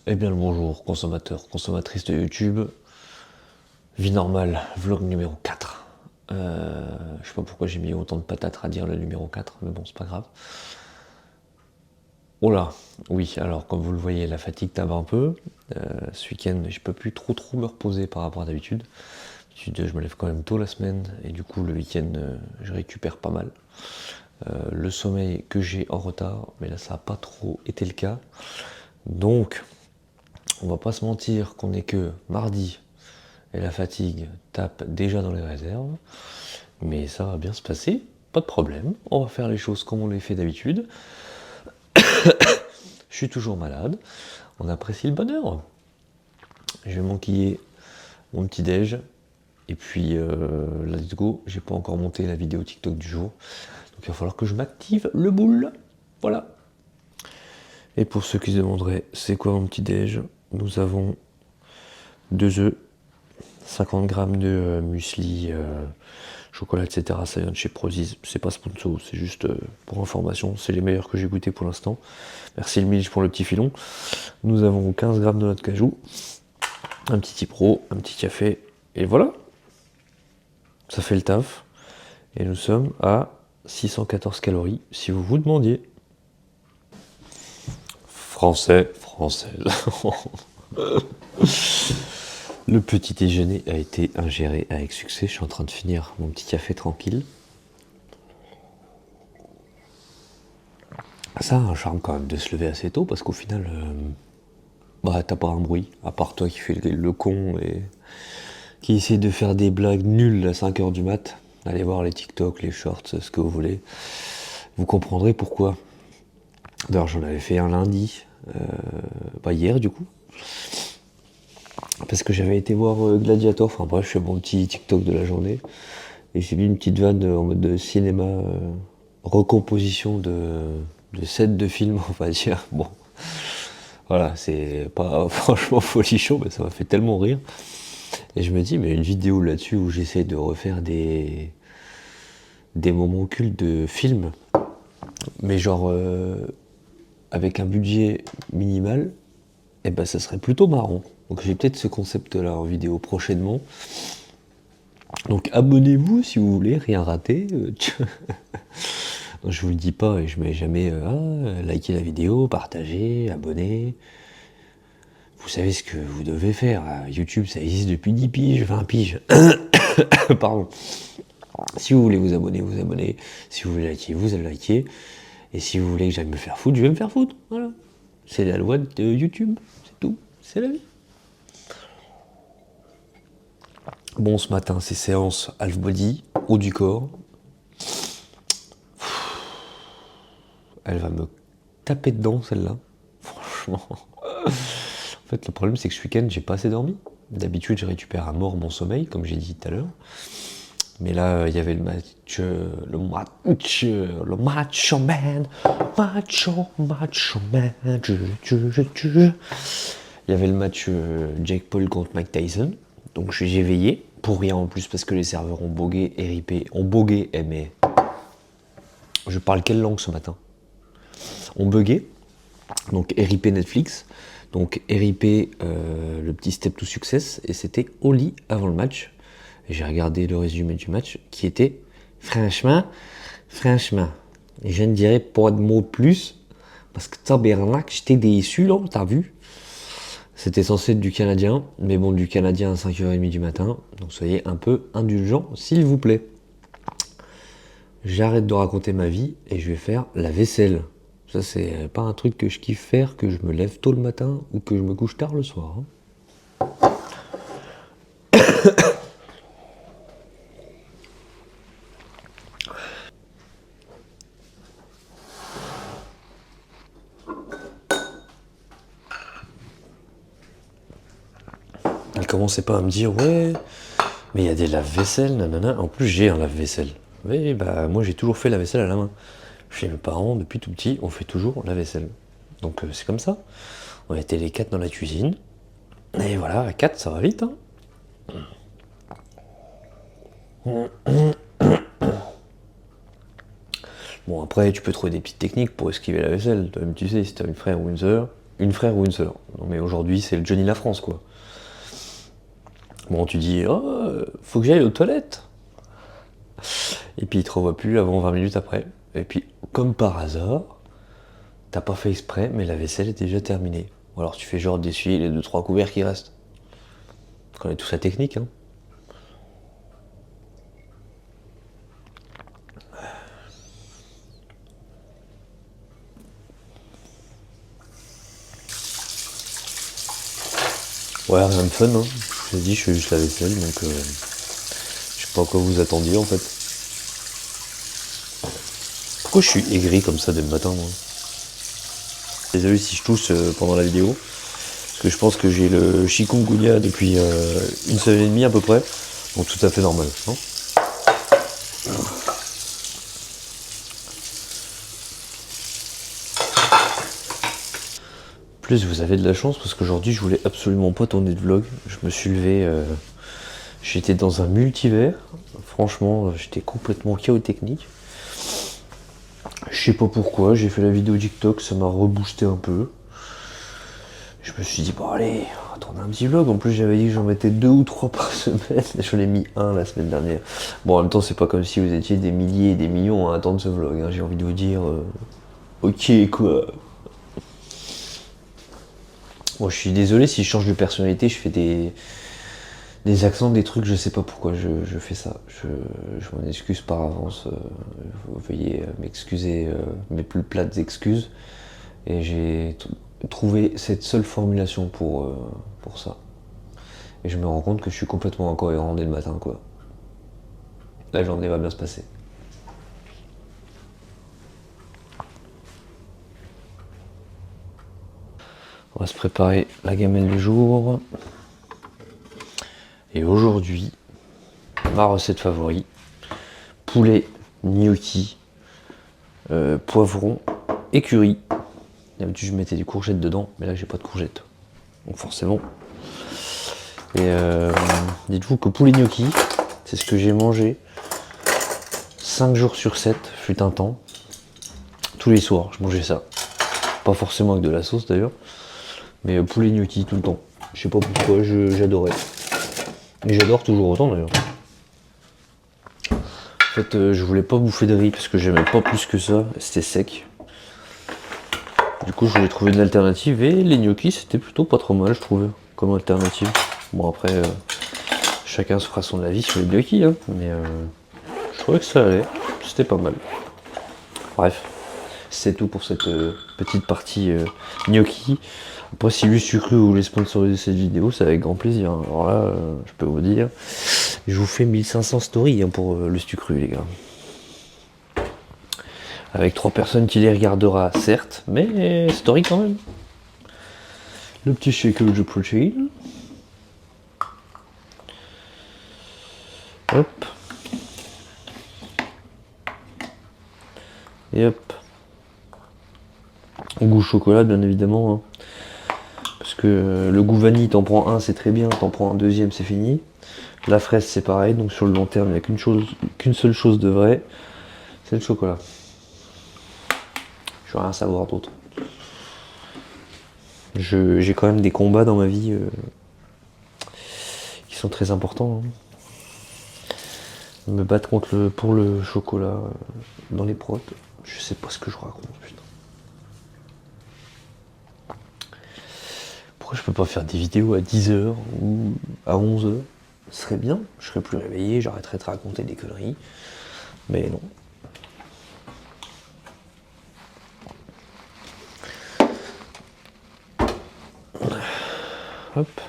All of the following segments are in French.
Eh bien le bonjour, consommateurs, consommatrices de YouTube. Vie normale, vlog numéro 4. Je sais pas pourquoi j'ai mis autant de patates à dire le numéro 4, mais bon, c'est pas grave. Oh là, oui, alors comme vous le voyez, la fatigue tape un peu. Ce week-end, je peux plus trop me reposer par rapport à d'habitude. D'habitude, je me lève quand même tôt la semaine, et du coup, le week-end, je récupère pas mal. Le sommeil que j'ai en retard, mais là, ça n'a pas trop été le cas. Donc, on va pas se mentir qu'on est que mardi, et la fatigue tape déjà dans les réserves, mais ça va bien se passer, pas de problème, on va faire les choses comme on les fait d'habitude. Je suis toujours malade, on apprécie le bonheur. Je vais m'enquiller mon petit déj, et puis let's go, j'ai pas encore monté la vidéo TikTok du jour, donc il va falloir que je m'active le boule, voilà. Et pour ceux qui se demanderaient c'est quoi mon petit déj, nous avons 2 œufs, 50 grammes de muesli, chocolat, etc. Ça vient de chez Prozis, c'est pas sponsor, c'est juste pour information, c'est les meilleurs que j'ai goûté pour l'instant. Merci le Milch pour le petit filon. Nous avons 15 grammes de noix de cajou, un petit Tipro, un petit café, et voilà. Ça fait le taf. Et nous sommes à 614 calories, si vous vous demandiez. Français, française. Le petit déjeuner a été ingéré avec succès. Je suis en train de finir mon petit café tranquille. Ça a un charme quand même de se lever assez tôt parce qu'au final, t'as pas un bruit, à part toi qui fais le con et qui essaie de faire des blagues nulles à 5h du mat. Allez voir les TikTok, les shorts, ce que vous voulez. Vous comprendrez pourquoi. D'ailleurs, j'en avais fait un lundi, hier du coup. Parce que j'avais été voir Gladiator, enfin bref, je fais mon petit TikTok de la journée. Et j'ai mis une petite vanne en mode de cinéma, recomposition de sets de films, on va dire. Bon, voilà, c'est pas franchement folichon, mais ça m'a fait tellement rire. Et je me dis, mais une vidéo là-dessus où j'essaie de refaire des moments cultes de films, mais genre avec un budget minimal, et ben ça serait plutôt marrant. Donc j'ai peut-être ce concept-là en vidéo prochainement. Donc abonnez-vous si vous voulez, rien rater. Non, je vous le dis pas et je mets jamais likez la vidéo, partagez, abonnez. Vous savez ce que vous devez faire. YouTube, ça existe depuis 10 piges, 20 piges. Pardon. Si vous voulez vous abonner, vous abonnez. Si vous voulez liker, vous allez liker. Et si vous voulez que j'aille me faire foutre, je vais me faire foutre. Voilà. C'est la loi de YouTube. C'est tout. C'est la vie. Bon, ce matin, c'est séance half body, haut du corps. Elle va me taper dedans, celle-là. Franchement. En fait, le problème, c'est que ce week-end, j'ai pas assez dormi. D'habitude, je récupère à mort mon sommeil, comme j'ai dit tout à l'heure. Mais là, il y avait le match, le macho man, macho man, il y avait le match Jake Paul contre Mike Tyson. Donc j'ai veillé, pour rien en plus, parce que les serveurs ont bogué et ripé. Ont bogué, mais je parle quelle langue ce matin? Ont bugué, donc RIP Netflix, donc RIP le petit Step to Success, et c'était au lit avant le match. Et j'ai regardé le résumé du match qui était franchement, et je ne dirais pas de mots de plus, parce que tabernacle, j'étais déçu là, t'as vu? C'était censé être du canadien, mais bon, du canadien à 5h30 du matin, donc soyez un peu indulgents, s'il vous plaît. J'arrête de raconter ma vie et je vais faire la vaisselle. Ça, c'est pas un truc que je kiffe faire, que je me lève tôt le matin ou que je me couche tard le soir. Il commençait pas à me dire, ouais, mais il y a des lave-vaisselle, nanana. En plus, j'ai un lave-vaisselle. Oui, bah, moi, j'ai toujours fait la vaisselle à la main. Chez mes parents, depuis tout petit, on fait toujours la vaisselle. Donc, c'est comme ça. On était les 4 dans la cuisine. Et voilà, à 4, ça va vite, hein. Bon, après, tu peux trouver des petites techniques pour esquiver la vaisselle. Toi-même, tu sais, si t'as une frère ou une sœur, une frère ou une sœur. Non mais aujourd'hui c'est le Johnny La France quoi. Bon tu dis oh faut que j'aille aux toilettes. Et puis il te revoit plus avant 20 minutes après. Et puis comme par hasard, t'as pas fait exprès mais la vaisselle est déjà terminée. Ou alors tu fais genre d'essuyer les 2-3 couverts qui restent. On connaît tout sa technique hein. Ouais, rien de fun, hein. Je vous ai dit, je fais juste la vaisselle, donc je sais pas à quoi vous attendiez en fait. Pourquoi je suis aigri comme ça dès le matin, moi? Désolé si je tousse pendant la vidéo, parce que je pense que j'ai le chikungunya depuis une semaine et demie à peu près, donc tout à fait normal, non? Plus vous avez de la chance parce qu'aujourd'hui je voulais absolument pas tourner de vlog. Je me suis levé, j'étais dans un multivers. Franchement, j'étais complètement chaotechnique. Je sais pas pourquoi, j'ai fait la vidéo TikTok, ça m'a reboosté un peu. Je me suis dit, bon allez, on va tourner un petit vlog. En plus, j'avais dit que j'en mettais 2 ou 3 par semaine. Je l'ai mis un la semaine dernière. Bon, en même temps, c'est pas comme si vous étiez des milliers et des millions à attendre ce vlog. Hein. J'ai envie de vous dire, ok quoi. Bon, je suis désolé si je change de personnalité, je fais des accents, des trucs, je sais pas pourquoi je fais ça. Je m'en excuse par avance. Veuillez m'excuser mes plus plates excuses. Et j'ai trouvé cette seule formulation pour ça. Et je me rends compte que je suis complètement incohérent dès le matin, quoi. La journée va bien se passer. On va se préparer la gamelle du jour. Et aujourd'hui, ma recette favorite, poulet, gnocchi, poivron et curry. D'habitude je mettais des courgettes dedans, mais là j'ai pas de courgettes. Donc forcément. Et dites-vous que poulet gnocchi, c'est ce que j'ai mangé 5 jours sur 7, fut un temps. Tous les soirs, je mangeais ça. Pas forcément avec de la sauce d'ailleurs, mais poulet gnocchi tout le temps. Je sais pas pourquoi, j'adorais. Et j'adore toujours autant d'ailleurs. En fait, je voulais pas bouffer de riz parce que j'aimais pas plus que ça, c'était sec. Du coup, je voulais trouver une alternative et les gnocchis, c'était plutôt pas trop mal, je trouvais, comme alternative. Bon, après, chacun se fera son avis sur les gnocchis, hein, mais je trouvais que ça allait, c'était pas mal. Bref, c'est tout pour cette petite partie gnocchi. Après, si lui sucré vous voulez sponsoriser cette vidéo, c'est avec grand plaisir. Alors là, je peux vous dire, je vous fais 1500 stories hein, pour le sucré, les gars. Avec 3 personnes qui les regardera, certes, mais story quand même. Le petit shaker de protein. Hop. Et hop. Goût chocolat, bien évidemment. Hein. Parce que le goût vanille, t'en prends un, c'est très bien. T'en prends un deuxième, c'est fini. La fraise, c'est pareil. Donc sur le long terme, il n'y a qu'une seule chose de vrai. C'est le chocolat. Je vais rien savoir d'autre. J'ai quand même des combats dans ma vie qui sont très importants. Hein. Me battre pour le chocolat dans les prods. Je sais pas ce que je raconte, putain. Pourquoi je peux pas faire des vidéos à 10h ou à 11h? Ce serait bien, je serais plus réveillé, j'arrêterais de raconter des conneries. Mais non. Hop.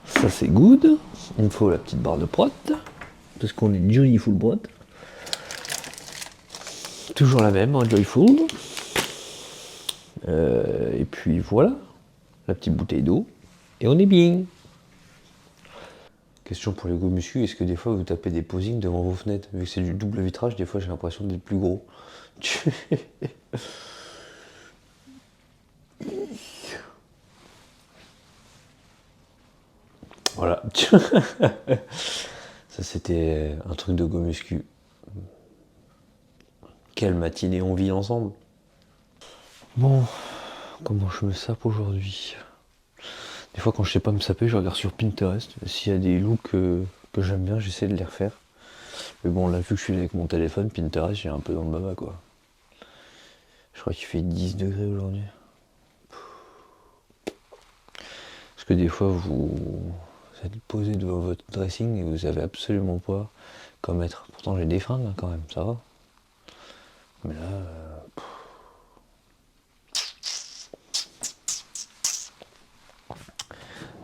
Ça c'est good. Il me faut la petite barre de prot. Parce qu'on est Joyful Prot. Toujours la même, hein, Joyful. Et puis voilà. La petite bouteille d'eau. Et on est bien. Question pour les go muscu, est-ce que des fois vous tapez des posings devant vos fenêtres? Vu que c'est du double vitrage, des fois j'ai l'impression d'être plus gros. Voilà. Ça c'était un truc de go muscu. quelle matinée on vit ensemble. Bon, comment je me sape aujourd'hui? Des fois quand je sais pas me saper, je regarde sur Pinterest. S'il y a des looks que j'aime bien, j'essaie de les refaire. Mais bon, là, vu que je suis avec mon téléphone, Pinterest, j'ai un peu dans le baba, quoi. Je crois qu'il fait 10 degrés aujourd'hui. Parce que des fois, vous êtes posé devant votre dressing et vous savez absolument pas quoi mettre. Pourtant, j'ai des fringues, hein, quand même, ça va. Mais là...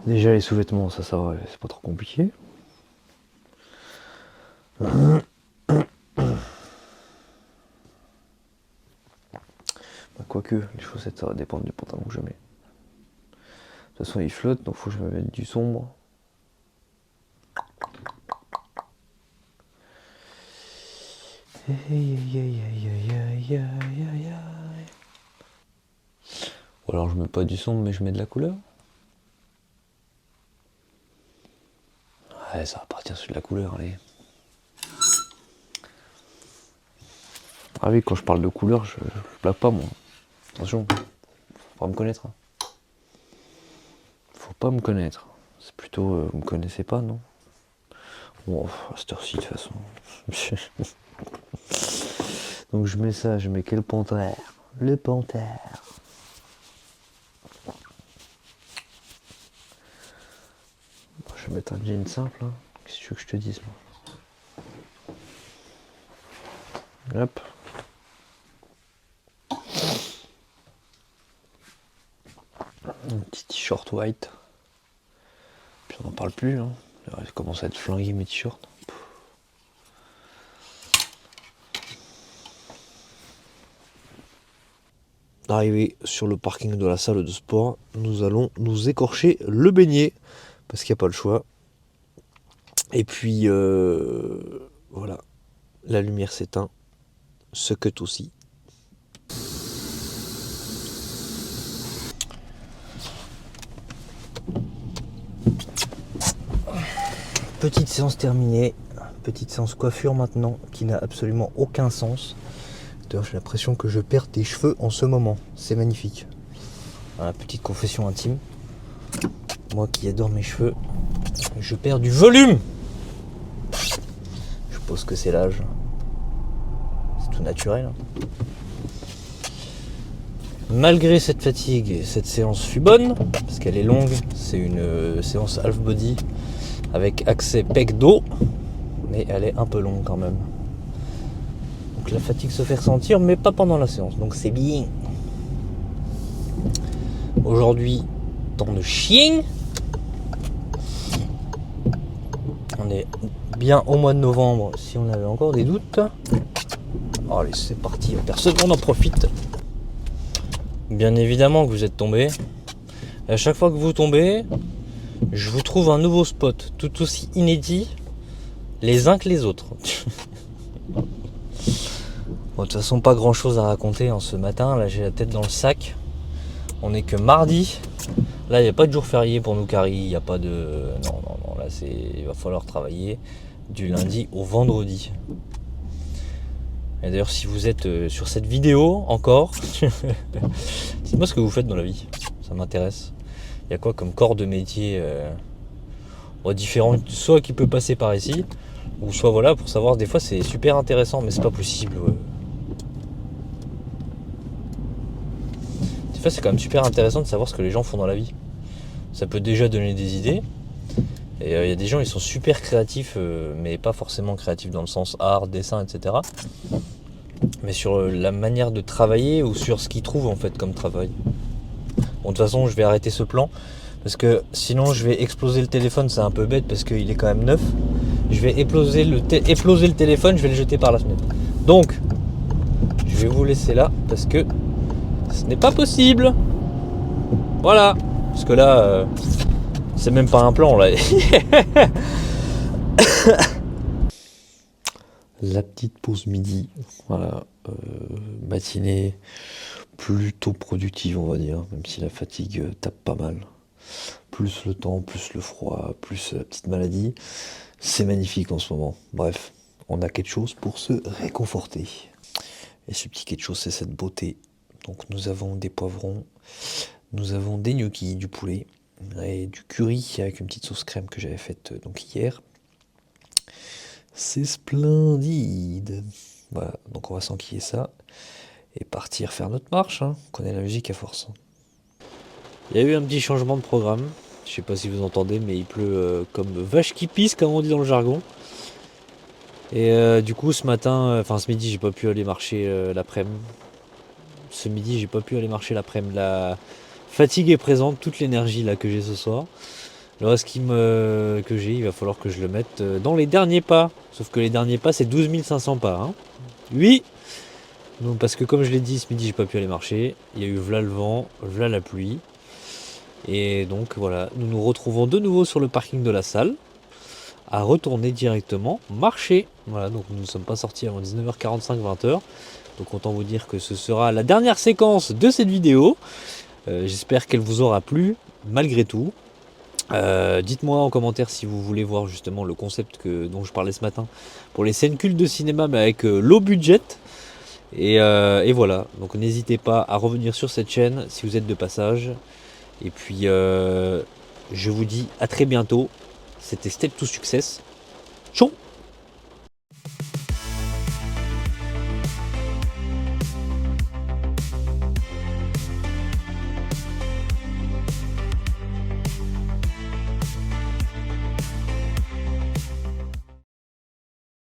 Déjà, les sous-vêtements, ça va, c'est pas trop compliqué. Bah, quoique, les chaussettes, ça va dépendre du pantalon que je mets. De toute façon, il flotte, donc faut que je me mette du sombre. Ou alors je mets pas du sombre, mais je mets de la couleur. Ouais, ça va partir sur de la couleur, allez. Ah oui, quand je parle de couleur, je blague pas, moi. Attention, faut pas me connaître. Hein. Faut pas me connaître. C'est plutôt, vous me connaissez pas, non? Bon, à cette heure-ci, de toute façon. Donc je mets ça, je mets quel panthère? Le panthère. Bon, je vais mettre un jean simple, hein. Qu'est-ce que tu veux que je te dise, moi? Hop. Un petit t-shirt white. Puis on n'en parle plus, hein. Il commence à être flingué mes t-shirts. Arrivé sur le parking de la salle de sport, nous allons nous écorcher le beignet, parce qu'il n'y a pas le choix. Et puis, voilà, la lumière s'éteint, ce que aussi. Petite séance terminée, petite séance coiffure maintenant, qui n'a absolument aucun sens. D'ailleurs, j'ai l'impression que je perds des cheveux en ce moment. C'est magnifique. Voilà, petite confession intime. Moi qui adore mes cheveux, je perds du volume. Je suppose que c'est l'âge. C'est tout naturel. Hein. Malgré cette fatigue, cette séance fut bonne, parce qu'elle est longue. C'est une séance half body avec accès pec dos. Mais elle est un peu longue quand même. Donc la fatigue se fait ressentir, mais pas pendant la séance. Donc c'est bien. Aujourd'hui, temps de chien. On est bien au mois de novembre, si on avait encore des doutes. Allez, c'est parti, personne, on en profite. Bien évidemment que vous êtes tombé. À chaque fois que vous tombez, je vous trouve un nouveau spot, tout aussi inédit, les uns que les autres. Bon, de toute façon, pas grand chose à raconter en ce matin. Là, j'ai la tête dans le sac. On est que mardi. Là, il n'y a pas de jour férié pour nous, Carrie. Il n'y a pas de... Non. Là, il va falloir travailler du lundi au vendredi. Et d'ailleurs, si vous êtes sur cette vidéo encore, dites-moi ce que vous faites dans la vie. Ça m'intéresse. Il y a quoi comme corps de métier différent, soit qui peut passer par ici, ou soit voilà, pour savoir, des fois c'est super intéressant, mais c'est pas possible. Ouais. Des fois c'est quand même super intéressant de savoir ce que les gens font dans la vie. Ça peut déjà donner des idées. Et il y a des gens, ils sont super créatifs, mais pas forcément créatifs dans le sens art, dessin, etc. Mais sur la manière de travailler ou sur ce qu'ils trouvent en fait comme travail. Bon, de toute façon, je vais arrêter ce plan parce que sinon je vais exploser le téléphone. C'est un peu bête parce qu'il est quand même neuf. Je vais exploser le téléphone, je vais le jeter par la fenêtre. Donc, je vais vous laisser là parce que ce n'est pas possible. Voilà. Parce que là, c'est même pas un plan là. La petite pause midi. Voilà. Matinée plutôt productive, on va dire, même si la fatigue tape pas mal. Plus le temps, plus le froid, plus la petite maladie. C'est magnifique en ce moment. Bref, on a quelque chose pour se réconforter. Et ce petit quelque chose, c'est cette beauté. Donc nous avons des poivrons, nous avons des gnocchis, du poulet et du curry avec une petite sauce crème que j'avais faite donc hier. C'est splendide. Voilà, donc on va s'enquiller ça et partir faire notre marche. Hein. On connaît la musique à force. Il y a eu un petit changement de programme. Je sais pas si vous entendez, mais il pleut comme vache qui pisse, comme on dit dans le jargon. Et du coup, ce matin, enfin ce midi, j'ai pas pu aller marcher l'après-midi. Ce midi, j'ai pas pu aller marcher l'après-midi. La fatigue est présente, toute l'énergie là que j'ai ce soir. Le reste que j'ai, il va falloir que je le mette dans les derniers pas. Sauf que les derniers pas, c'est 12 500 pas. Hein. Oui. Donc, parce que comme je l'ai dit, ce midi, j'ai pas pu aller marcher. Il y a eu v'là le vent, v'là la pluie. Et donc voilà, nous nous retrouvons de nouveau sur le parking de la salle, à retourner directement marcher. Voilà, donc nous ne sommes pas sortis avant 19h45, 20h. Donc autant vous dire que ce sera la dernière séquence de cette vidéo. J'espère qu'elle vous aura plu, malgré tout. Dites-moi en commentaire si vous voulez voir justement le concept dont je parlais ce matin pour les scènes cultes de cinéma, mais avec low budget. Et voilà, donc n'hésitez pas à revenir sur cette chaîne si vous êtes de passage. Et puis je vous dis à très bientôt. C'était Step to Success. Ciao.